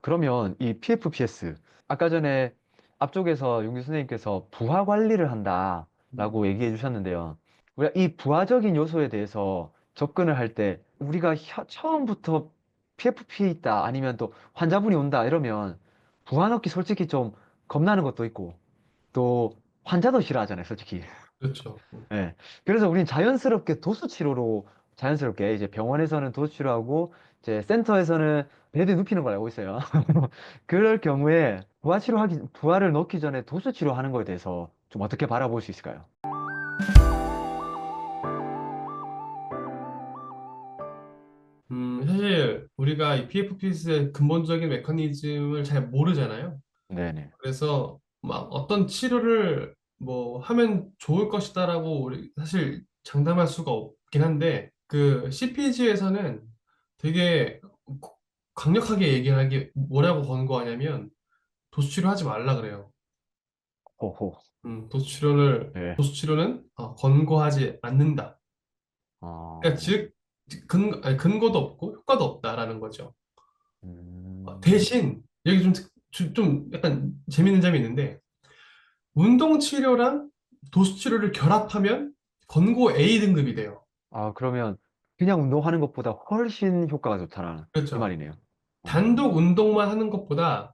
그러면 이 PFPS, 아까 전에 앞쪽에서 용기 선생님께서 부하 관리를 음, 한다라고 얘기해 주셨는데요. 우리가 이 부하적인 요소에 대해서 접근을 할 때 우리가 처음부터 PFP 있다 아니면 또 환자분이 온다 이러면 부하 넣기 솔직히 좀 겁나는 것도 있고 또 환자도 싫어하잖아요, 솔직히. 그렇죠. 예. 그래서 우린 자연스럽게 도수 치료로 자연스럽게 이제 병원에서는 도수 치료하고 이제 센터에서는 베드 눕히는 걸 알고 있어요. 그럴 경우에 부하를 넣기 전에 도수 치료하는 거에 대해서 좀 어떻게 바라볼 수 있을까요? 사실 우리가 이 PFPS의 근본적인 메커니즘을 잘 모르잖아요. 네네. 그래서 막 어떤 치료를 뭐 하면 좋을 것이다라고 우리 사실 장담할 수가 없긴 한데 그 CPG에서는 되게 강력하게 얘기하기 뭐라고 권고하냐면 도수치료 하지 말라 그래요. 호호. 네. 도수치료는 권고하지 않는다. 그러니까 어, 즉 근거도 없고 효과도 없다라는 거죠. 음, 대신 여기 좀 약간 재밌는 점이 있는데 운동 치료랑 도수 치료를 결합하면 권고 A 등급이 돼요. 그러면 그냥 운동하는 것보다 훨씬 효과가 좋다라는 이 그렇죠. 말이네요. 단독 어, 운동만 하는 것보다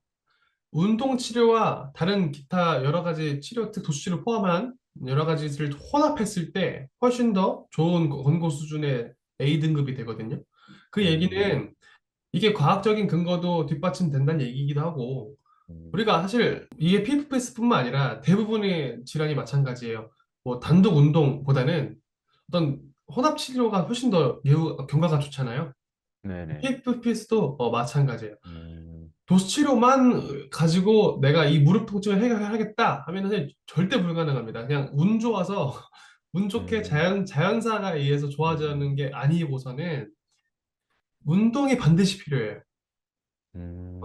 운동 치료와 다른 기타 여러 가지 치료, 특 도수 치료 포함한 여러 가지를 혼합했을 때 훨씬 더 좋은 권고 수준의 A 등급이 되거든요. 그 음, 얘기는 이게 과학적인 근거도 뒷받침된다는 얘기이기도 하고 음, 우리가 사실 이게 PFPS뿐만 아니라 대부분의 질환이 마찬가지예요. 뭐 단독 운동보다는 어떤 혼합 치료가 훨씬 더 경과가 좋잖아요. 네네. PFPS도 마찬가지예요. 음, 도수 치료만 가지고 내가 이 무릎 통증을 해결하겠다 하면은 사실 절대 불가능합니다. 그냥 운 좋아서 운 좋게 음, 자연사가 의해서 좋아지는 음, 게 아니고서는 운동이 반드시 필요해요. 음.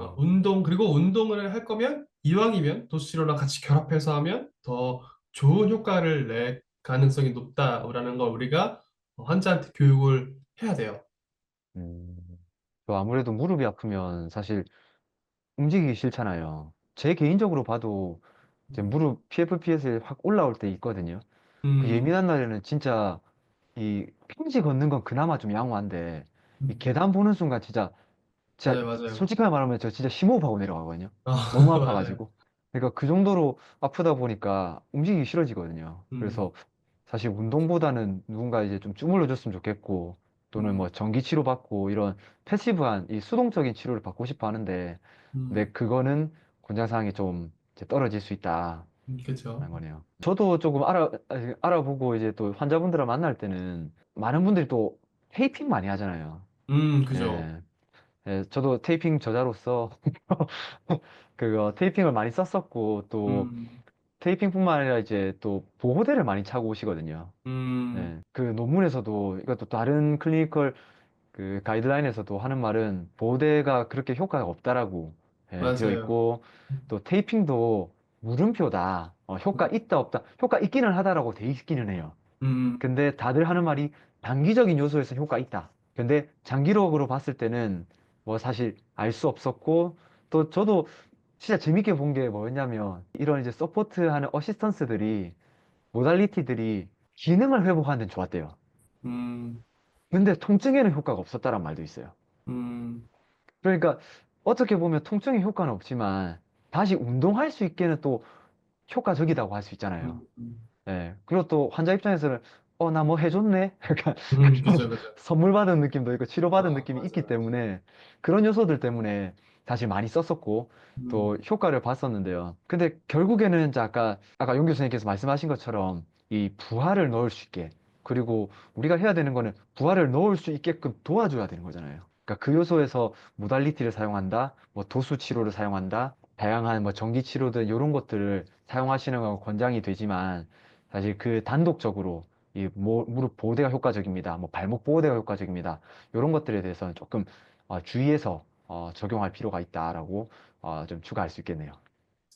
그리고 운동을 할 거면 이왕이면 도수치료랑 같이 결합해서 하면 더 좋은 효과를 낼 가능성이 높다라는 걸 우리가 환자한테 교육을 해야 돼요. 음, 저 아무래도 무릎이 아프면 사실 움직이기 싫잖아요. 제 개인적으로 봐도 이제 무릎 PFPS에 확 올라올 때 있거든요. 그 음, 예민한 날에는 진짜 이 평지 걷는 건 그나마 좀 양호한데 이 음, 계단 보는 순간 진짜 맞아요, 맞아요. 솔직하게 말하면 저 진짜 심호흡하고 내려가거든요. 아, 너무 맞아요. 아파가지고. 그러니까 그 정도로 아프다 보니까 움직이기 싫어지거든요. 음, 그래서 사실 운동보다는 누군가 이제 좀 주물러 줬으면 좋겠고 또는 음, 뭐 전기 치료 받고 이런 패시브한 이 수동적인 치료를 받고 싶어 하는데 근데 음, 그거는 권장사항이 좀 이제 떨어질 수 있다는 그죠. 거네요. 저도 조금 알아보고 이제 또 환자분들을 만날 때는 많은 분들이 또 테이핑 많이 하잖아요. 그죠. 예. 예, 저도 테이핑 저자로서 그거 테이핑을 많이 썼었고 또 음, 테이핑뿐만 아니라 이제 또 보호대를 많이 차고 오시거든요. 음, 예, 그 논문에서도 이것도 다른 클리니컬 그 가이드라인에서도 하는 말은 보호대가 그렇게 효과가 없다라고 되어 맞아요. 있고 또 테이핑도 물음표다. 효과 있다 없다. 효과 있기는 하다라고 돼 있기는 해요. 음, 근데 다들 하는 말이 단기적인 요소에서 효과 있다. 근데 장기적으로 봤을 때는 뭐 사실 알 수 없었고 또 저도 진짜 재밌게 본 게 뭐였냐면 이런 이제 서포트하는 어시스턴스들이 모달리티들이 기능을 회복하는 데 좋았대요. 음, 근데 통증에는 효과가 없었다란 말도 있어요. 음, 그러니까 어떻게 보면 통증에 효과는 없지만 다시 운동할 수 있게는 또 효과적이라고 할 수 있잖아요. 음, 예. 그리고 또 환자 입장에서는 나 뭐 해줬네? 약간 그죠, 그죠. 선물 받은 느낌도 있고 치료받은 느낌이 있기 맞아요. 때문에 그런 요소들 때문에 사실 많이 썼었고 또 음, 효과를 봤었는데요. 근데 결국에는 이제 아까 용 교수님께서 말씀하신 것처럼 이 부하를 넣을 수 있게 그리고 우리가 해야 되는 거는 부하를 넣을 수 있게끔 도와줘야 되는 거잖아요. 그러니까 그 요소에서 모달리티를 사용한다, 뭐 도수 치료를 사용한다, 다양한 뭐 전기 치료든 이런 것들을 사용하시는 건 권장이 되지만 사실 그 단독적으로 이 무릎 보호대가 효과적입니다. 뭐 발목 보호대가 효과적입니다. 이런 것들에 대해서는 조금 주의해서 적용할 필요가 있다라고 좀 추가할 수 있겠네요.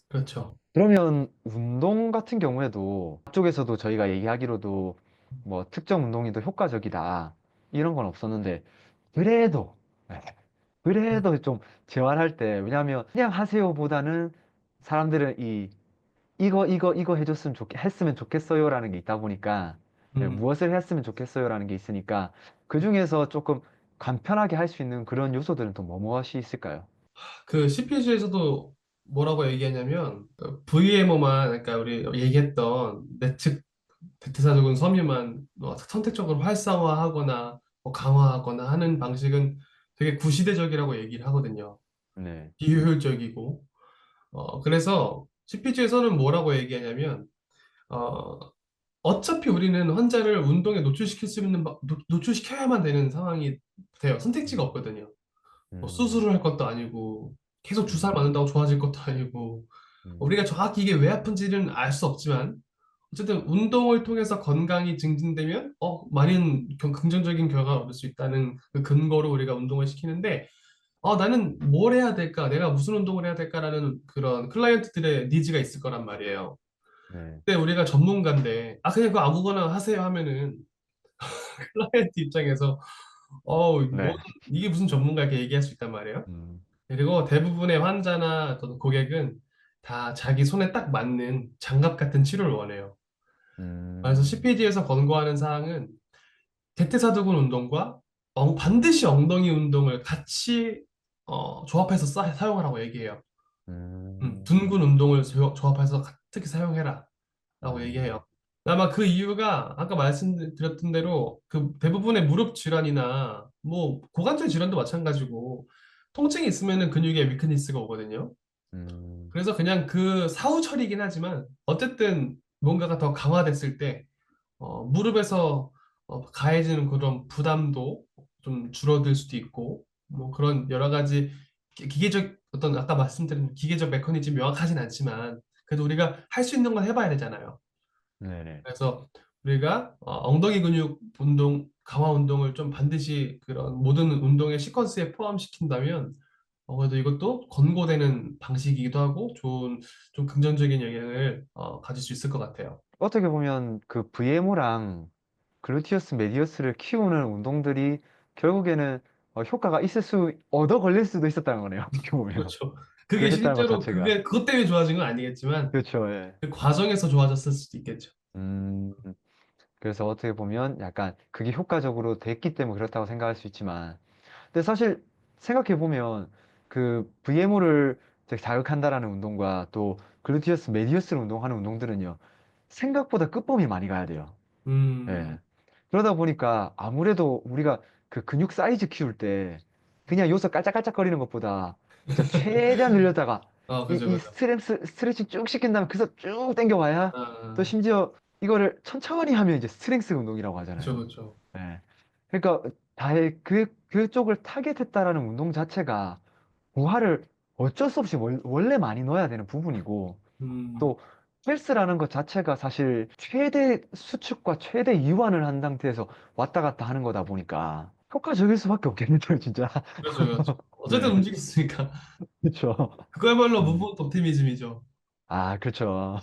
그렇죠. 그러면 운동 같은 경우에도 앞쪽에서도 저희가 얘기하기로도 뭐 특정 운동이 더 효과적이다 이런 건 없었는데 그래도 네. 그래도 좀 재활할 때, 왜냐하면 그냥 하세요보다는 사람들은 이거 했으면 좋겠어요라는 게 있다 보니까, 네, 음, 무엇을 했으면 좋겠어요라는 게 있으니까, 그 중에서 조금 간편하게 할 수 있는 그런 요소들은 또 무엇이 있을까요? 그 CPG에서도 뭐라고 얘기하냐면 VMO만 그러니까 우리 얘기했던 내측 대퇴사적인 섬유만 선택적으로 활성화하거나 뭐 강화하거나 하는 방식은 되게 구시대적이라고 얘기를 하거든요. 네, 비효율적이고 그래서 CPG에서는 뭐라고 얘기하냐면 어, 어차피 우리는 환자를 운동에 노출시킬 수 있는 노출시켜야만 되는 상황이 돼요. 선택지가 음, 없거든요. 뭐 음, 수술을 할 것도 아니고 계속 주사를 음, 맞는다고 좋아질 것도 아니고 우리가 음, 정확히 이게 왜 아픈지는 알 수 없지만 어쨌든 운동을 통해서 건강이 증진되면 많은 긍정적인 결과를 얻을 수 있다는 그 근거로 우리가 운동을 시키는데 나는 뭘 해야 될까? 내가 무슨 운동을 해야 될까라는 그런 클라이언트들의 니즈가 있을 거란 말이에요. 네, 근데 우리가 전문가인데 그냥 그거 아무거나 하세요 하면은 클라이언트 입장에서 뭐 네, 이게 무슨 전문가 이렇게 얘기할 수 있단 말이에요. 음, 그리고 대부분의 환자나 어떤 고객은 다 자기 손에 딱 맞는 장갑 같은 치료를 원해요. 그래서 음, CPG에서 권고하는 사항은 대퇴사두근 운동과 반드시 엉덩이 운동을 같이 조합해서 사용하라고 얘기해요. 음, 둔근 운동을 조합해서 특히 사용해라 라고 음, 얘기해요. 아마 그 이유가 아까 말씀드렸던 대로 그 대부분의 무릎 질환이나 뭐 고관절 질환도 마찬가지고 통증이 있으면은 근육에 위크니스가 오거든요. 음, 그래서 그냥 그 사후 처리이긴 하지만 어쨌든 뭔가가 더 강화됐을 때 무릎에서 가해지는 그런 부담도 좀 줄어들 수도 있고 뭐 그런 여러 가지 기계적 어떤 아까 말씀드린 기계적 메커니즘이 명확하진 않지만 그래도 우리가 할 수 있는 건 해봐야 되잖아요. 네네. 그래서 우리가 엉덩이 근육 운동, 강화 운동을 좀 반드시 그런 모든 운동의 시퀀스에 포함시킨다면 그래도 이것도 권고되는 방식이기도 하고 좋은 좀 긍정적인 영향을 가질 수 있을 것 같아요. 어떻게 보면 그 VMO랑 글루티우스 메디우스를 키우는 운동들이 결국에는 효과가 얻어 걸릴 수도 있었다는 거네요. 어떻게 보면. 그렇죠. 그 그게 했다는 것 실제로 자체가. 그것 때문에 좋아진 건 아니겠지만 그렇죠. 예. 그 과정에서 좋아졌을 수도 있겠죠. 음, 그래서 어떻게 보면 약간 그게 효과적으로 됐기 때문에 그렇다고 생각할 수 있지만, 근데 사실 생각해 보면 그 VMO를 자극한다라는 운동과 또 글루티우스 메디우스를 운동하는 운동들은요, 생각보다 끝범위 많이 가야 돼요. 음, 예. 그러다 보니까 아무래도 우리가 그 근육 사이즈 키울 때 그냥 여기서 깔짝깔짝거리는 것보다 진짜 최대한 늘렸다가 그죠, 이 그죠. 스트레칭 쭉 시킨 다음에 그래서 쭉 당겨와야 또 아, 심지어 이거를 천천히 하면 이제 스트렝스 운동이라고 그죠, 하잖아요. 그죠. 예. 그러니까 그쪽을 타겟했다라는 운동 자체가 부하를 어쩔 수 없이 원래 많이 넣어야 되는 부분이고 음, 또 헬스라는 것 자체가 사실 최대 수축과 최대 이완을 한 상태에서 왔다 갔다 하는 거다 보니까 효과적일 수밖에 없겠네요, 진짜. 그렇죠, 그렇죠. 어쨌든 네, 움직였으니까 그렇죠. 그거야말로 음. 무브먼트 옵티미즘이죠. 아, 그렇죠.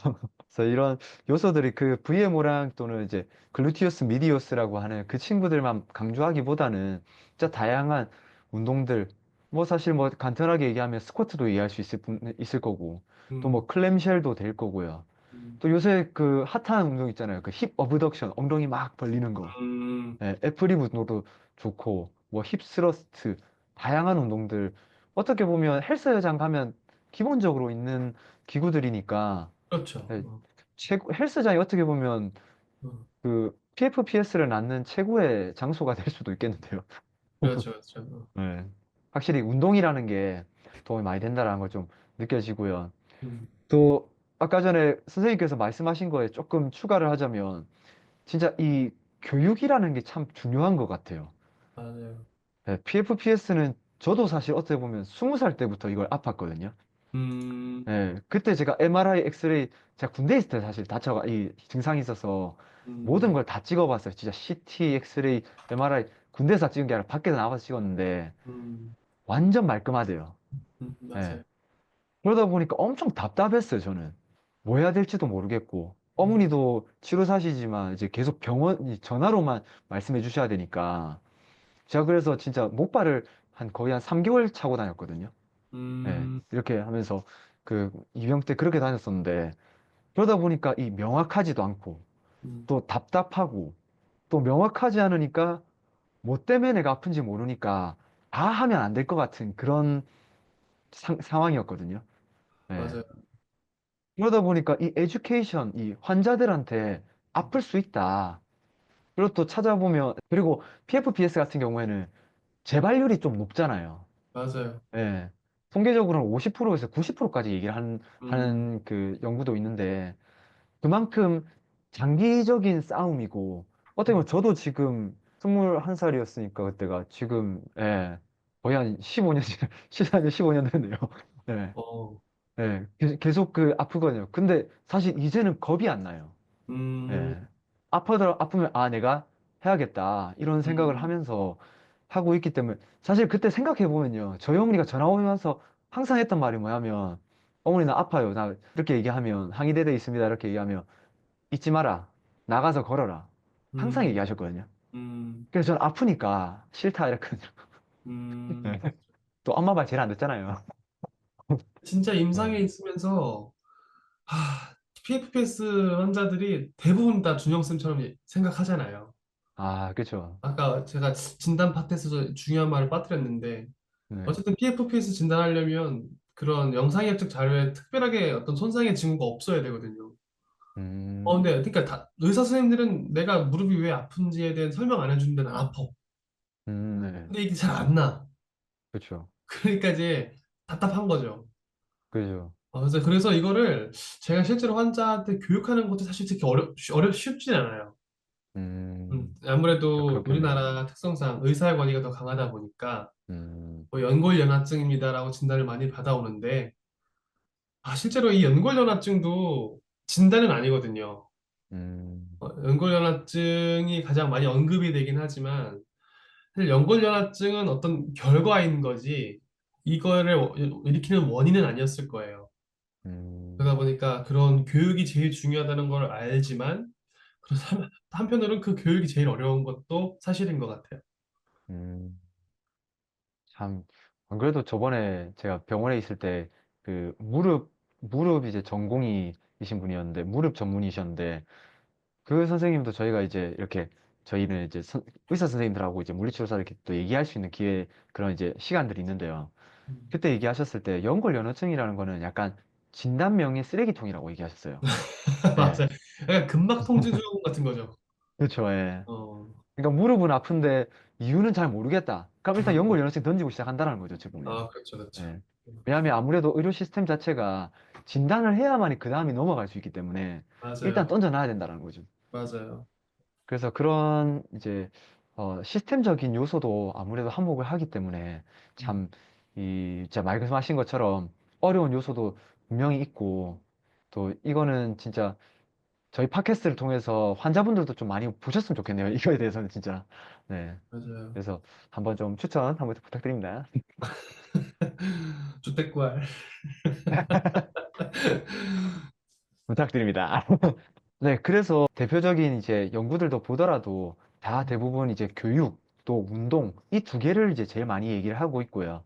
그래서 이런 요소들이 그 VMO랑 또는 이제 글루티우스 미디우스라고 하는 그 친구들만 강조하기보다는 진짜 다양한 운동들, 뭐 사실 뭐 간단하게 얘기하면 스쿼트도 이해할 수 있을 거고, 또 음, 뭐 클램쉘도 될 거고요. 음, 또 요새 그 핫한 운동 있잖아요. 그 힙 어브덕션, 엉덩이 막 벌리는 거. 음, 예, 애프리 운동도 좋고, 뭐 힙 스러스트, 다양한 운동들. 어떻게 보면 헬스장 가면 기본적으로 있는 기구들이니까, 그렇죠. 예, 헬스장이 어떻게 보면 어, 그 PFPS를 낳는 최고의 장소가 될 수도 있겠는데요. 그렇죠, 그렇죠. 네. 확실히 운동이라는 게 도움이 많이 된다는 걸 좀 느껴지고요. 음, 또 아까 전에 선생님께서 말씀하신 거에 조금 추가를 하자면 진짜 이 교육이라는 게 참 중요한 것 같아요. 맞아요. PFPS는 저도 사실 어떻게 보면 20살 때부터 이걸 아팠거든요. 음, 그때 제가 MRI, 엑스레이, 제가 군대 있을 때 사실 이 증상이 있어서 모든 음, 걸 다 찍어봤어요. 진짜 CT, 엑스레이, MRI, 군대에서 찍은 게 아니라 밖에서 나와서 찍었는데 음, 완전 말끔하대요. 예. 맞아요. 그러다 보니까 엄청 답답했어요, 저는. 뭐 해야 될지도 모르겠고. 음, 어머니도 치료사시지만 이제 계속 전화로만 말씀해 주셔야 되니까. 제가 그래서 진짜 목발을 한 거의 한 3개월 차고 다녔거든요. 예, 음, 이렇게 하면서 그 입영 때 그렇게 다녔었는데 그러다 보니까 이 명확하지도 않고 음, 또 답답하고 또 명확하지 않으니까 뭐 때문에 내가 아픈지 모르니까 다 하면 안 될 것 같은 그런 상황이었거든요. 예. 맞아요. 그러다 보니까 이 에듀케이션, 이 환자들한테 아플 수 있다. 그리고 또 찾아보면, 그리고 PFPS 같은 경우에는 재발률이 좀 높잖아요. 맞아요. 예. 통계적으로는 50%에서 90%까지 얘기를 음, 하는 그 연구도 있는데, 그만큼 장기적인 싸움이고, 어떻게 보면 저도 지금 21살이었으니까 그때가 지금, 예, 거의 한 15년, 14년, 15년 됐네요. 예. 어, 예. 계속 그 아프거든요. 근데 사실 이제는 겁이 안 나요. 음, 예. 아프면, 아, 내가 해야겠다. 이런 생각을 음, 하면서 하고 있기 때문에, 사실 그때 생각해보면요. 저희 어머니가 전화 오면서 항상 했던 말이 뭐냐면, 어머니 나 아파요. 나 이렇게 얘기하면, 항이대대 있습니다. 이렇게 얘기하면, 잊지 마라. 나가서 걸어라. 항상 음, 얘기하셨거든요. 음, 그래서 저는 아프니까 싫다. 이랬거든요. 음. 예. 또 엄마 말 제일 안 듣잖아요. 진짜 예. 임상에 있으면서 PFPS 환자들이 대부분 다 준영쌤처럼 생각하잖아요. 아, 그쵸. 아까 제가 진단 파트에서 중요한 말을 빠뜨렸는데 네. 어쨌든 PFPS 진단하려면 그런 영상의학적 자료에 특별하게 어떤 손상의 징후가 없어야 되거든요. 음, 근데 그러니까 의사 선생님들은 내가 무릎이 왜 아픈지에 대한 설명 안 해주는데 난 아파. 네. 근데 이게 잘 안 나. 그쵸. 그러니까 이제 답답한 거죠. 그죠. 그래서 이거를 제가 실제로 환자한테 교육하는 것도 사실 그렇게 쉽진 않아요. 아무래도 그렇겠네요. 우리나라 특성상 의사의 권위가 더 강하다 보니까 음, 뭐 연골연화증입니다라고 진단을 많이 받아오는데 실제로 이 연골연화증도 진단은 아니거든요. 음, 연골연화증이 가장 많이 언급이 되긴 하지만 사실 연골연화증은 어떤 결과인 거지 이거를 일으키는 원인은 아니었을 거예요. 음, 그러다 보니까 그런 교육이 제일 중요하다는 걸 알지만 한편으로는 그 교육이 제일 어려운 것도 사실인 것 같아요. 음. 참, 안 그래도 저번에 제가 병원에 있을 때 그 무릎 이제 전공의이신 분이었는데, 무릎 전문의셨는데, 그 선생님도 저희가 이제 이렇게 저희는 이제 의사 선생님들하고 이제 물리치료사 이렇게 또 얘기할 수 있는 기회, 그런 이제 시간들이 있는데요. 음. 그때 얘기하셨을 때 연골연화증이라는 거는 약간 진단명의 쓰레기통이라고 얘기하셨어요. 예. 맞아요. 약간 근막통증 같은 거죠. 그렇죠. 예. 어, 그러니까 무릎은 아픈데 이유는 잘 모르겠다. 그럼 일단 음. 연골연화증 던지고 시작한다는 거죠, 어찌 보면. 그렇죠, 그렇죠. 예. 왜냐하면 아무래도 의료 시스템 자체가 진단을 해야만이 그 다음에 넘어갈 수 있기 때문에 일단 맞아요, 던져놔야 된다는 거죠. 맞아요. 그래서 그런 이제 시스템적인 요소도 아무래도 한몫을 하기 때문에 음, 참 이 진짜 말씀하신 것처럼 어려운 요소도 분명히 있고 또 이거는 진짜 저희 팟캐스트를 통해서 환자분들도 좀 많이 보셨으면 좋겠네요. 이거에 대해서는 진짜. 네. 맞아요. 그래서 한번 좀 추천 한번 부탁드립니다. 주택구알. 부탁드립니다. 네, 그래서 대표적인 이제 연구들도 보더라도 다 대부분 이제 교육, 또 운동, 이 두 개를 이제 제일 많이 얘기를 하고 있고요.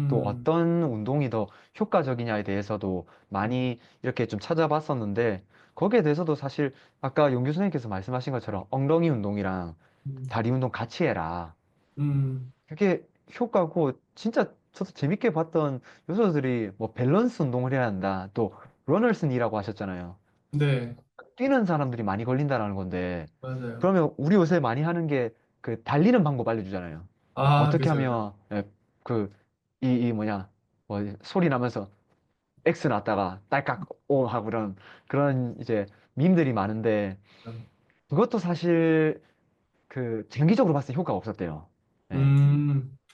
또 음, 어떤 운동이 더 효과적이냐에 대해서도 음, 많이 이렇게 좀 찾아봤었는데, 거기에 대해서도 사실 아까 용규 선생님께서 말씀하신 것처럼 엉덩이 운동이랑 음, 다리 운동 같이 해라. 음. 그게 효과고, 진짜 저도 재밌게 봤던 요소들이 뭐 밸런스 운동을 해야 한다. 또 러너슨이라고 하셨잖아요. 네, 뛰는 사람들이 많이 걸린다라는 건데, 맞아요. 그러면 우리 요새 많이 하는 게 그 달리는 방법 알려주잖아요. 어떻게 그죠, 그죠. 하면 그 이 뭐냐 뭐 소리 나면서 X 났다가 딸깍 O 하고 그런 이제 밈들이 많은데 그것도 사실 그 장기적으로 봤을 때 효과가 없었대요. 예.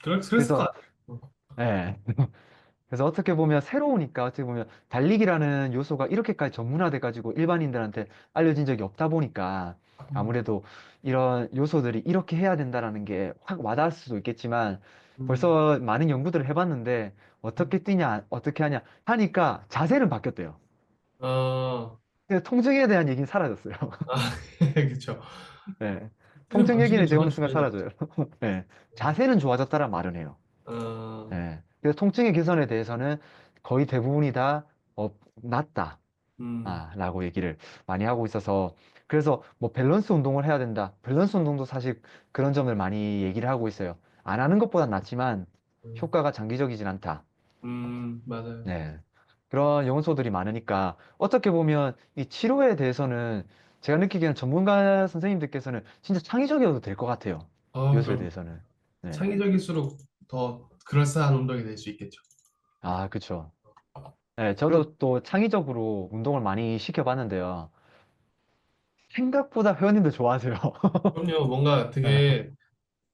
그랬을 것 그래서 같아요. 예. 그래서 어떻게 보면 새로우니까 어떻게 보면 달리기라는 요소가 이렇게까지 전문화돼 가지고 일반인들한테 알려진 적이 없다 보니까 음, 아무래도 이런 요소들이 이렇게 해야 된다라는 게 확 와닿을 수도 있겠지만 음, 벌써 많은 연구들을 해봤는데 음. 어떻게 뛰냐 어떻게 하냐 하니까 자세는 바뀌었대요. 아, 근데 통증에 대한 얘기는 사라졌어요. 그쵸. 네. 뛰는 통증 얘기는 방식은 이제 전혀 어느 순간 중요한 것 사라져요. 같아요. 네. 자세는 좋아졌다라 말은 해요. 어, 예. 그래서 통증의 개선에 대해서는 거의 대부분이 다 낫다. 음, 라고 얘기를 많이 하고 있어서 그래서 뭐 밸런스 운동을 해야 된다. 밸런스 운동도 사실 그런 점을 많이 얘기를 하고 있어요. 안 하는 것보단 낫지만 음, 효과가 장기적이진 않다. 맞아요. 네. 그런 연구소들이 많으니까 어떻게 보면 이 치료에 대해서는 제가 느끼기에는 전문가 선생님들께서는 진짜 창의적이어도 될 것 같아요. 요소에 그럼 대해서는. 네. 창의적일수록 더 그럴싸한 운동이 될 수 있겠죠. 그쵸. 네, 그럼, 저도 또 창의적으로 운동을 많이 시켜봤는데요. 생각보다 회원님들 좋아하세요. 그럼요, 뭔가 되게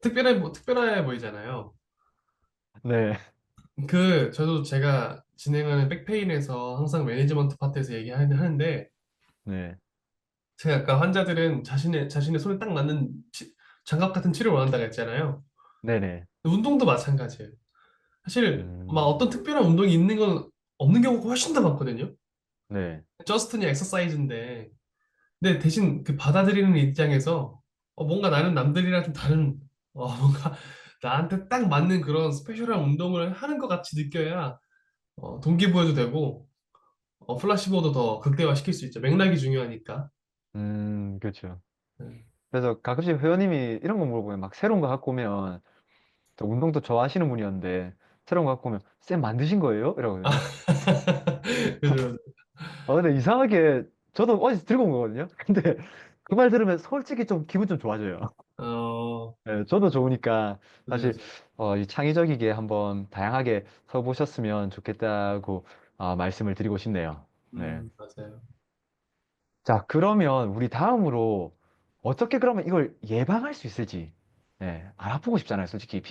특별해 보이잖아요. 네. 저도 제가 진행하는 백페인에서 항상 매니지먼트 파트에서 얘기하는데, 네. 제가 아까 환자들은 자신의 손에 딱 맞는 장갑 같은 치료를 원한다고 했잖아요. 네네. 운동도 마찬가지예요. 사실, 막 음, 어떤 특별한 운동이 있는 건 없는 경우가 훨씬 더 많거든요. 네. 저스트 그냥 엑서사이즈인데, 근데 대신 그 받아들이는 입장에서 뭔가 나는 남들이랑 좀 다른 뭔가 나한테 딱 맞는 그런 스페셜한 운동을 하는 것 같이 느껴야 동기부여도 되고 플라시보도 더 극대화시킬 수 있죠. 맥락이 중요하니까. 그렇죠. 네. 그래서 가끔씩 회원님이 이런 거 물어보면 막 새로운 거 갖고 오면 또 운동도 좋아하시는 분이었는데 새로운 거 갖고 오면 쌤 만드신 거예요? 이러거든요. 그죠. 근데 이상하게 저도 어디서 들고 온 거거든요. 근데 그 말 들으면 솔직히 좀 기분 좀 좋아져요. 네, 저도 좋으니까 그죠, 사실 그죠. 이 창의적이게 한번 다양하게 써보셨으면 좋겠다고 말씀을 드리고 싶네요. 네. 맞아요. 자, 그러면 우리 다음으로 어떻게 그러면 이걸 예방할 수 있을지. 네, 알아보고 싶잖아요. 솔직히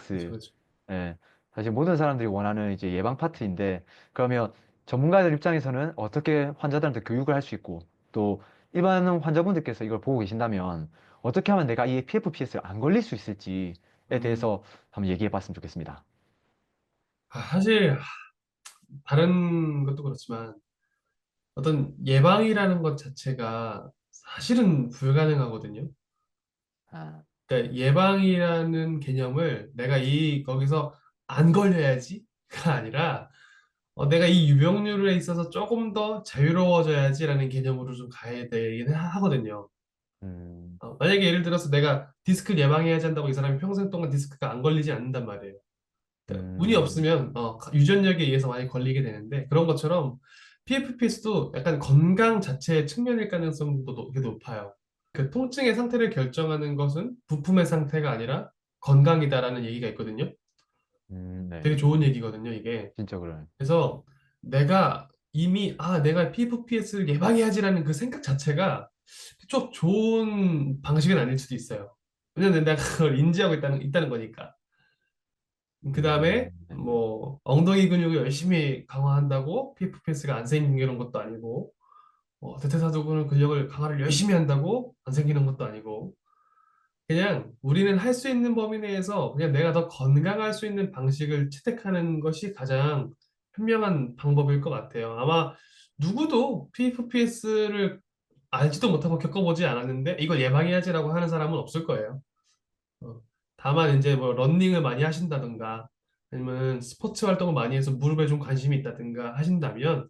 그죠, PFPS. 그죠. 네, 사실 모든 사람들이 원하는 이제 예방 파트인데 그러면 전문가들 입장에서는 어떻게 환자들한테 교육을 할 수 있고 또 일반 환자분들께서 이걸 보고 계신다면 어떻게 하면 내가 이 PFPS를 안 걸릴 수 있을지에 음, 대해서 한번 얘기해 봤으면 좋겠습니다. 사실 다른 것도 그렇지만 어떤 예방이라는 것 자체가 사실은 불가능하거든요. 아, 그러니까 예방이라는 개념을 내가 거기서 안 걸려야지가 아니라 내가 이 유병률에 있어서 조금 더 자유로워져야지라는 개념으로 좀 가야 되긴 하거든요. 음, 만약에 예를 들어서 내가 디스크를 예방해야지 한다고 이 사람이 평생 동안 디스크가 안 걸리지 않는단 말이에요. 그러니까 운이 음, 없으면 유전력에 의해서 많이 걸리게 되는데 그런 것처럼 PFPS도 약간 건강 자체의 측면일 가능성도 되게 높아요. 그 통증의 상태를 결정하는 것은 부품의 상태가 아니라 건강이다라는 얘기가 있거든요. 네, 되게 좋은 얘기거든요, 이게. 진짜 그래요. 그래서 내가 이미 내가 PFPS를 예방해야지라는 그 생각 자체가 좀 좋은 방식은 아닐 수도 있어요. 왜냐면 내가 그걸 인지하고 있다는 거니까. 그 다음에 네. 뭐 엉덩이 근육을 열심히 강화한다고 PFPS가 안 생기는 것도 아니고 대퇴사두근 근력을 강화를 열심히 한다고 안 생기는 것도 아니고 그냥 우리는 할 수 있는 범위 내에서 그냥 내가 더 건강할 수 있는 방식을 채택하는 것이 가장 현명한 방법일 것 같아요. 아마 누구도 PFPS를 알지도 못하고 겪어보지 않았는데 이걸 예방해야지라고 하는 사람은 없을 거예요. 어, 다만 이제 뭐 러닝을 많이 하신다든가 아니면 스포츠 활동을 많이 해서 무릎에 좀 관심이 있다든가 하신다면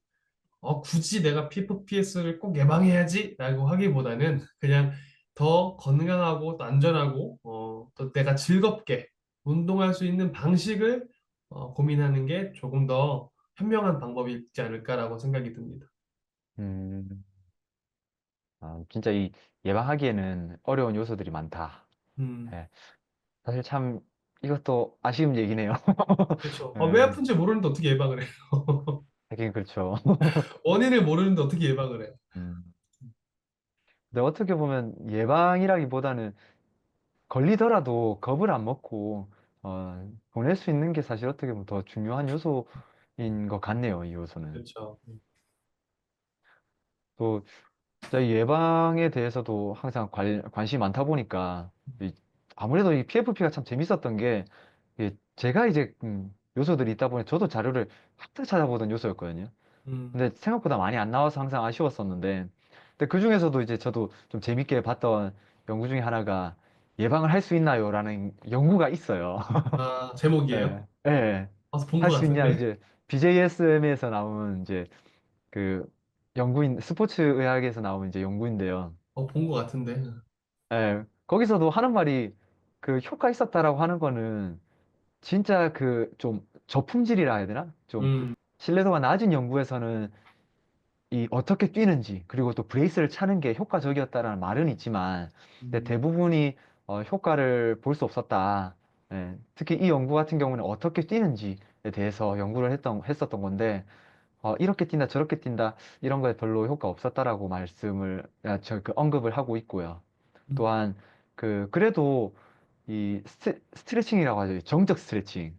굳이 내가 PFPS를 꼭 예방해야지라고 하기보다는 그냥 더 건강하고 또 안전하고 또 내가 즐겁게 운동할 수 있는 방식을 고민하는 게 조금 더 현명한 방법이지 않을까라고 생각이 듭니다. 음, 진짜 이 예방하기에는 어려운 요소들이 많다. 음, 예, 사실 참 이것도 아쉬운 얘기네요. 그렇죠. 왜 예, 아픈지 모르는데 어떻게 예방을 해요? 하긴 그렇죠. 원인을 모르는데 어떻게 예방을 해요? 음. 근데 어떻게 보면 예방이라기보다는 걸리더라도 겁을 안 먹고 보낼 수 있는 게 사실 어떻게 보면 더 중요한 요소인 것 같네요, 이 요소는. 그렇죠. 또 저희 예방에 대해서도 항상 관심이 많다 보니까 이- 아무래도 이 PFP가 참 재밌었던 게 제가 이제 요소들이 있다 보니 저도 자료를 항상 찾아보던 요소였거든요. 음, 근데 생각보다 많이 안 나와서 항상 아쉬웠었는데 근데 그 중에서도 이제 저도 좀 재밌게 봤던 연구 중에 하나가 예방을 할 수 있나요?라는 연구가 있어요. 아, 제목이에요? 예, 예. 본 할 것 수 있냐, 같은데? 이제, BJSM에서 나온 이제 그 연구인, 스포츠 의학에서 나온 이제 연구인데요. 본 것 같은데. 예, 거기서도 하는 말이 그 효과 있었다라고 하는 거는 진짜 그 좀 저품질이라 해야 되나? 좀 음, 신뢰도가 낮은 연구에서는 이 어떻게 뛰는지 그리고 또 브레이스를 차는 게 효과적이었다라는 말은 있지만 근데 음, 대부분이 효과를 볼 수 없었다. 예, 특히 이 연구 같은 경우는 어떻게 뛰는지에 대해서 연구를 했었던 건데 이렇게 뛴다 저렇게 뛴다 이런 거에 별로 효과 없었다라고 말씀을 그 언급을 하고 있고요. 음, 또한 그래도 이 스트레칭이라고 하죠. 정적 스트레칭.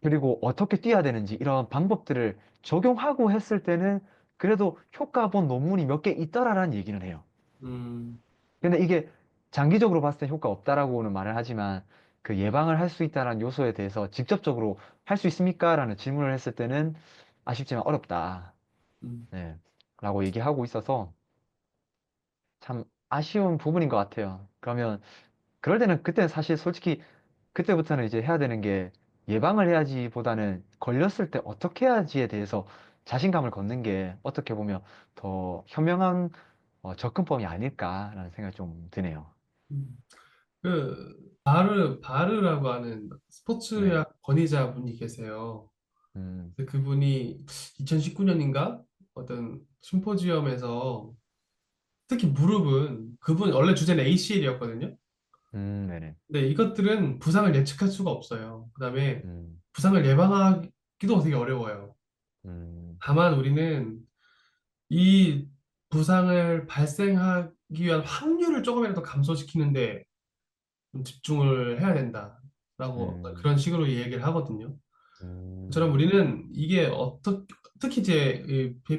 그리고 어떻게 뛰어야 되는지 이런 방법들을 적용하고 했을 때는 그래도 효과 본 논문이 몇 개 있더라라는 얘기는 해요. 음, 근데 이게 장기적으로 봤을 때 효과 없다라고는 말을 하지만 그 예방을 할 수 있다는 요소에 대해서 직접적으로 할 수 있습니까? 라는 질문을 했을 때는 아쉽지만 어렵다. 음, 네. 라고 얘기하고 있어서 참 아쉬운 부분인 것 같아요. 그러면 그럴 때는 그때는 사실 솔직히 그때부터는 이제 해야 되는 게 예방을 해야지 보다는 걸렸을 때 어떻게 해야지에 대해서 자신감을 갖는 게 어떻게 보면 더 현명한 접근법이 아닐까라는 생각이 좀 드네요. 음. 바르라고 하는 네. 스포츠의학 권위자분이 계세요. 음, 근데 그분이 2019년인가? 어떤 심포지엄에서 특히 무릎은 그분 원래 주제는 ACL이었거든요. 네네. 근데 이것들은 부상을 예측할 수가 없어요. 그다음에 음, 부상을 예방하기도 되게 어려워요. 음, 다만 우리는 이 부상을 발생하기 위한 확률을 조금이라도 감소시키는데 좀 집중을 해야 된다라고 음, 그런 식으로 얘기를 하거든요. 저처럼 음, 우리는 이게 특히 이제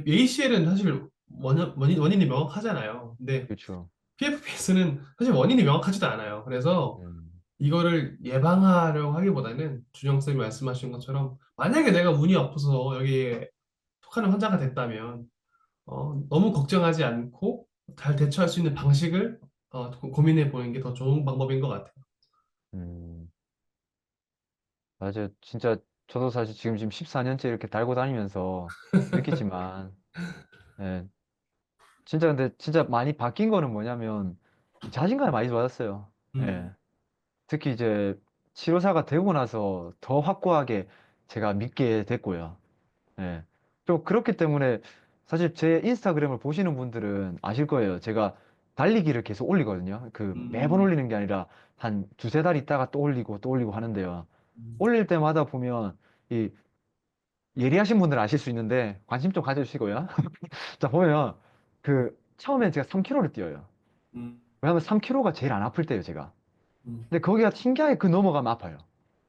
ACL은 사실 원인이 명확하잖아요. 근데 그렇죠. PFPS는 사실 원인이 명확하지도 않아요. 그래서 음, 이거를 예방하려고 하기보다는 준영 쌤이 말씀하신 것처럼 만약에 내가 운이 없어서 여기에 속하는 환자가 됐다면 너무 걱정하지 않고 잘 대처할 수 있는 방식을 고민해 보는 게 더 좋은 방법인 것 같아요. 음. 맞아요. 진짜 저도 사실 지금 14년째 이렇게 달고 다니면서 느끼지만, 예, 진짜 근데 진짜 많이 바뀐 거는 뭐냐면 자신감이 많이 좋아졌어요. 음, 예. 특히 이제 치료사가 되고 나서 더 확고하게 제가 믿게 됐고요. 예. 좀 그렇기 때문에 사실 제 인스타그램을 보시는 분들은 아실 거예요. 제가 달리기를 계속 올리거든요. 그 매번 음, 올리는 게 아니라 한 두세 달 있다가 또 올리고 하는데요. 음. 올릴 때마다 보면 이 예리하신 분들은 아실 수 있는데 관심 좀 가져주시고요. 자, 보면 처음엔 제가 3km를 뛰어요. 음, 왜냐면 3km가 제일 안 아플 때예요, 제가. 음, 근데 거기가 신기하게 그 넘어가면 아파요.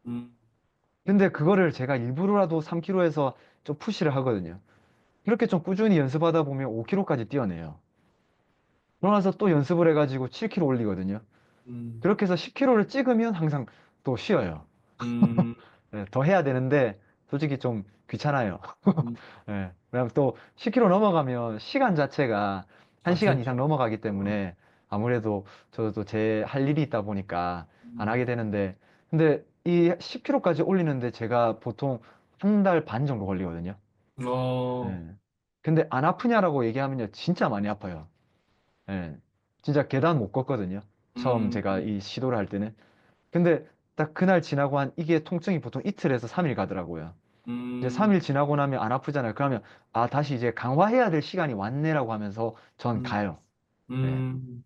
음, 근데 그거를 제가 일부러라도 3km에서 좀 푸시를 하거든요. 이렇게 좀 꾸준히 연습하다 보면 5km까지 뛰어내요. 그러고 나서 또 연습을 해가지고 7km 올리거든요. 음, 그렇게 해서 10km를 찍으면 항상 또 쉬어요. 음, 네, 더 해야 되는데 솔직히 좀 귀찮아요. 음. 예. 왜냐면 또 10km 넘어가면 시간 자체가 아, 1시간 이상 그렇죠. 넘어가기 어, 때문에 아무래도 저도 또 제 할 일이 있다 보니까 안 음, 하게 되는데 근데 이 10km까지 올리는데 제가 보통 한 달 반 정도 걸리거든요. 어, 예. 근데 안 아프냐라고 얘기하면요. 진짜 많이 아파요. 예. 진짜 계단 못 걷거든요. 처음 음, 제가 이 시도를 할 때는. 근데 딱 그날 지나고 한 이게 통증이 보통 이틀에서 3일 가더라고요. 이제 음, 3일 지나고 나면 안 아프잖아요. 그러면 아 다시 이제 강화해야 될 시간이 왔네라고 하면서 전 음, 가요. 예. 음,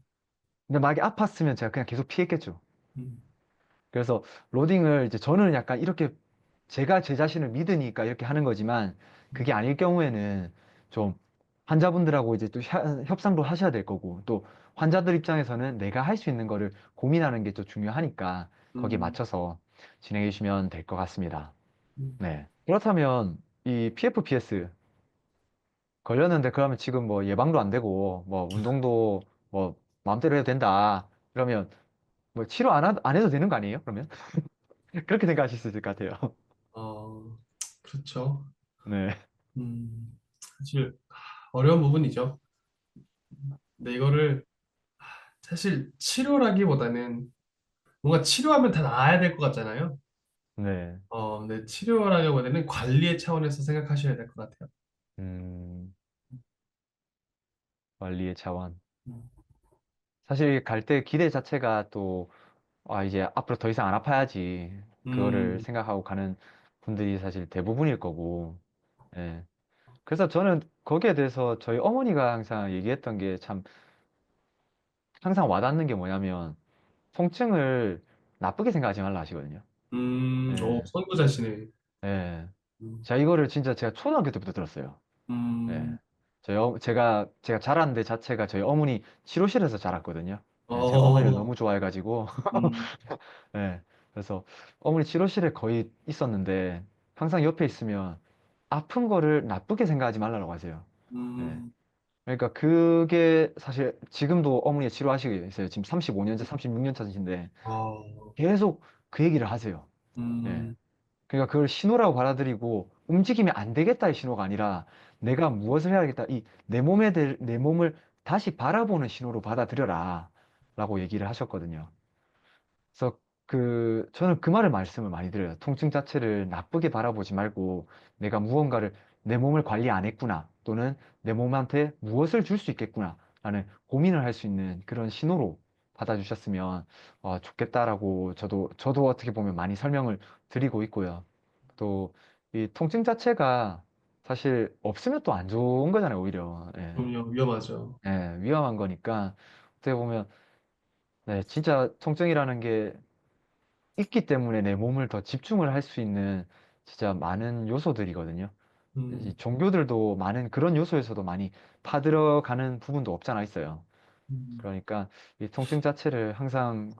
근데 만약에 아팠으면 제가 그냥 계속 피했겠죠. 음, 그래서 로딩을 이제 저는 약간 이렇게 제가 제 자신을 믿으니까 이렇게 하는 거지만 그게 아닐 경우에는 좀 환자분들하고 이제 또 협상도 하셔야 될 거고 또 환자들 입장에서는 내가 할 수 있는 거를 고민하는 게 또 중요하니까 거기에 음, 맞춰서 진행해 주시면 될 것 같습니다. 음. 네. 그렇다면 이 PFPS 걸렸는데 그러면 지금 뭐 예방도 안 되고 뭐 운동도 뭐 마음대로 해도 된다. 그러면 뭐 치료 안 해도 되는 거 아니에요? 그러면? 그렇게 생각하실 수 있을 것 같아요. 어, 그렇죠. 네. 사실 어려운 부분이죠. 근데 이거를 사실 치료라기보다는 뭔가 치료하면 다 나아야 될 것 같잖아요. 네. 근데 치료라기보다는 관리의 차원에서 생각하셔야 될 것 같아요. 음, 관리의 차원. 음, 사실 갈 때 기대 자체가 또, 이제 앞으로 더 이상 안 아파야지. 그거를 음, 생각하고 가는 분들이 사실 대부분일 거고. 예. 그래서 저는 거기에 대해서 저희 어머니가 항상 얘기했던 게 참 항상 와닿는 게 뭐냐면 통증을 나쁘게 생각하지 말라 하시거든요. 예. 선구자시네. 예. 음, 제가 이거를 진짜 제가 초등학교 때부터 들었어요. 예. 음, 제가 자란 데 자체가 저희 어머니 치료실에서 자랐거든요. 예, 제가 어머니를 어, 너무 좋아해가지고, 음, 예. 그래서 어머니 치료실에 거의 있었는데, 항상 옆에 있으면 아픈 거를 나쁘게 생각하지 말라고 하세요. 예. 음, 그러니까 그게 사실 지금도 어머니가 치료하시고 계세요. 지금 35년 차, 36년 차신데, 어, 계속 그 얘기를 하세요. 예. 음, 그러니까 그걸 신호라고 받아들이고 움직이면 안 되겠다의 신호가 아니라 내가 무엇을 해야겠다. 내 몸을 다시 바라보는 신호로 받아들여라. 라고 얘기를 하셨거든요. 그래서 저는 그 말을 말씀을 많이 드려요. 통증 자체를 나쁘게 바라보지 말고 내가 무언가를 내 몸을 관리 안 했구나. 또는 내 몸한테 무엇을 줄 수 있겠구나. 라는 고민을 할 수 있는 그런 신호로 받아주셨으면 좋겠다라고 저도 어떻게 보면 많이 설명을 드리고 있고요. 또 이 통증 자체가 사실 없으면 또 안 좋은 거잖아요, 오히려. 예, 그럼요, 위험하죠. 위험한 거니까 어떻게 보면 네, 진짜 통증이라는 게 있기 때문에 내 몸을 더 집중을 할 수 있는 진짜 많은 요소들이거든요. 이 음, 종교들도 많은 그런 요소에서도 많이 파들어가는 부분도 없잖아 있어요. 음, 그러니까 이 통증 자체를 항상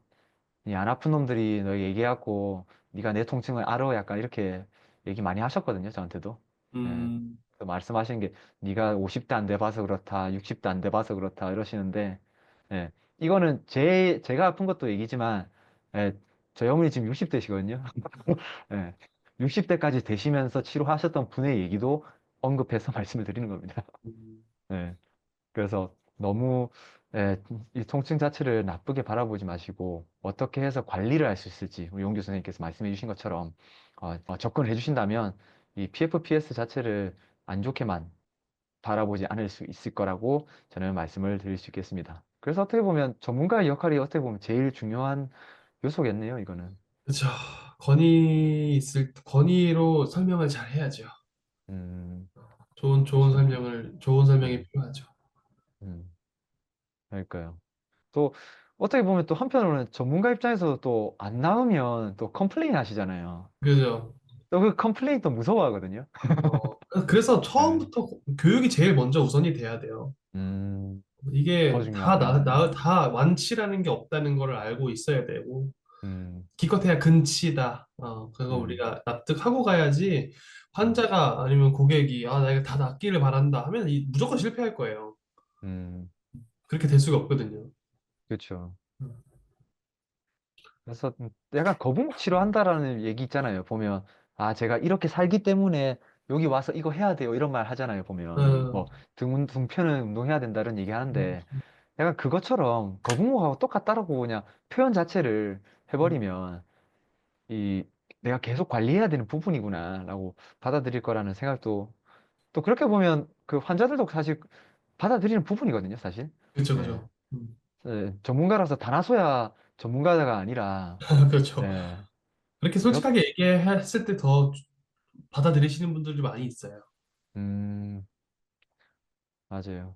이 안 아픈 놈들이 너 얘기하고 네가 내 통증을 알아 약간 이렇게 얘기 많이 하셨거든요, 저한테도. 예. 음, 또 말씀하신 게 네가 50대 안 돼봐서 그렇다, 60대 안 돼봐서 그렇다 이러시는데 예. 이거는 제가 아픈 것도 얘기지만 예. 저희 어머니 지금 60대시거든요. 예. 60대까지 되시면서 치료하셨던 분의 얘기도 언급해서 말씀을 드리는 겁니다. 음, 예. 그래서 너무 예, 이 통증 자체를 나쁘게 바라보지 마시고 어떻게 해서 관리를 할 수 있을지 우리 용규 선생님께서 말씀해 주신 것처럼 접근해 주신다면 이 PFPS 자체를 안 좋게만 바라보지 않을 수 있을 거라고 저는 말씀을 드릴 수 있겠습니다. 그래서 어떻게 보면 전문가의 역할이 어떻게 보면 제일 중요한 요소겠네요, 이거는. 그렇죠. 권위로 설명을 잘 해야죠. 음, 좋은 그렇죠. 좋은 설명이 네, 필요하죠. 음, 그러니까요. 또 어떻게 보면 또 한편으로는 전문가 입장에서 또 안 나오면 또 컴플레인 하시잖아요. 그죠? 또 그 컴플레인 또 무서워하거든요. 그래서 네. 처음부터 교육이 제일 먼저 우선이 돼야 돼요. 음, 더 이게 중요하다. 다 완치라는 게 없다는 걸 알고 있어야 되고, 음, 기껏해야 근치다. 그거 음, 우리가 납득하고 가야지 음, 환자가 아니면 고객이, 나 이거 다 낫기를 바란다 하면 무조건 실패할 거예요. 그렇게 될 수가 없거든요. 그렇죠. 그래서 약간 거북목 치료한다라는 얘기 있잖아요. 보면 제가 이렇게 살기 때문에 여기 와서 이거 해야 돼요. 이런 말 하잖아요. 보면 어, 뭐 등편은 운동해야 된다는 얘기 하는데 약간 그것처럼 거북목하고 똑같다라고 그냥 표현 자체를 해버리면 이 내가 계속 관리해야 되는 부분이구나라고 받아들일 거라는 생각도 또 그렇게 보면 그 환자들도 사실 받아들이는 부분이거든요, 사실. 그렇죠, 예. 그죠. 전문가라서 다나서야 전문가가 아니라, 그렇죠. 예. 그렇게 여, 솔직하게 얘기했을 때 더 받아들이시는 분들이 많이 있어요. 음, 맞아요.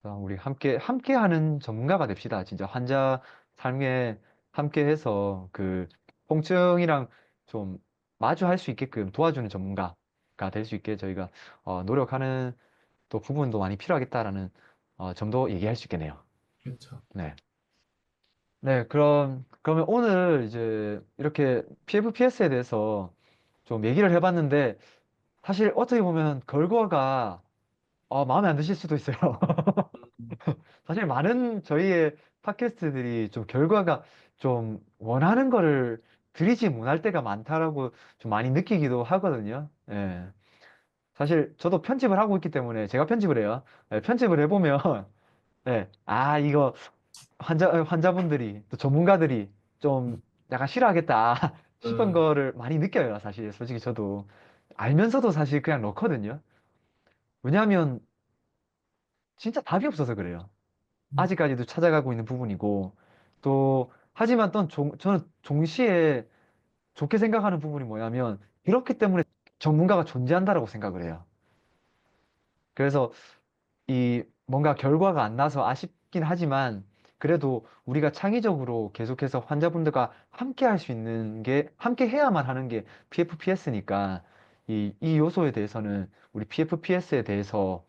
그래서 우리 함께 하는 전문가가 됩시다. 진짜 환자 삶에 함께 해서 그 통증이랑 좀 마주할 수 있게끔 도와주는 전문가가 될 수 있게 저희가 노력하는 또 부분도 많이 필요하겠다라는 점도 얘기할 수 있겠네요. 그렇죠. 네. 네, 그러면 오늘 이제 이렇게 PFPS에 대해서 좀 얘기를 해봤는데, 사실 어떻게 보면 결과가 마음에 안 드실 수도 있어요. 음, 사실 많은 저희의 팟캐스트들이 좀 결과가 좀 원하는 거를 드리지 못할 때가 많다라고 좀 많이 느끼기도 하거든요. 예. 사실 저도 편집을 하고 있기 때문에 제가 편집을 해요. 예, 편집을 해보면, 예, 이거 환자분들이 또 전문가들이 좀 약간 싫어하겠다 싶은 음, 거를 많이 느껴요, 사실. 솔직히 저도 알면서도 사실 그냥 넣거든요. 왜냐하면 진짜 답이 없어서 그래요. 아직까지도 찾아가고 있는 부분이고, 또 하지만 또 저는 동시에 좋게 생각하는 부분이 뭐냐면 그렇기 때문에 전문가가 존재한다라고 생각을 해요. 그래서 이 뭔가 결과가 안 나서 아쉽긴 하지만 그래도 우리가 창의적으로 계속해서 환자분들과 함께 할 수 있는 게 함께 해야만 하는 게 PFPS니까 이 요소에 대해서는 우리 PFPS에 대해서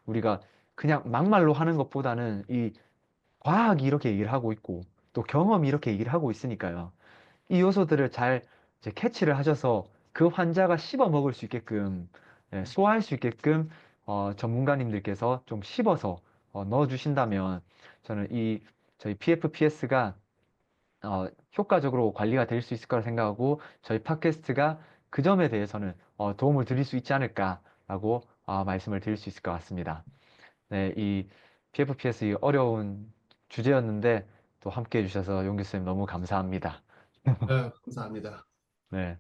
우리가 그냥 막말로 하는 것보다는 이 과학이 이렇게 얘기를 하고 있고 또 경험이 이렇게 얘기를 하고 있으니까요. 이 요소들을 잘 이제 캐치를 하셔서 그 환자가 씹어 먹을 수 있게끔 소화할 수 있게끔 전문가님들께서 좀 씹어서 넣어주신다면 저는 저희 PFPS가 효과적으로 관리가 될 수 있을 거라 생각하고 저희 팟캐스트가 그 점에 대해서는 도움을 드릴 수 있지 않을까라고 말씀을 드릴 수 있을 것 같습니다. 네, 이 PFPS 이 어려운 주제였는데 또 함께 해주셔서 용기 쌤 너무 감사합니다. 네, 감사합니다. 네.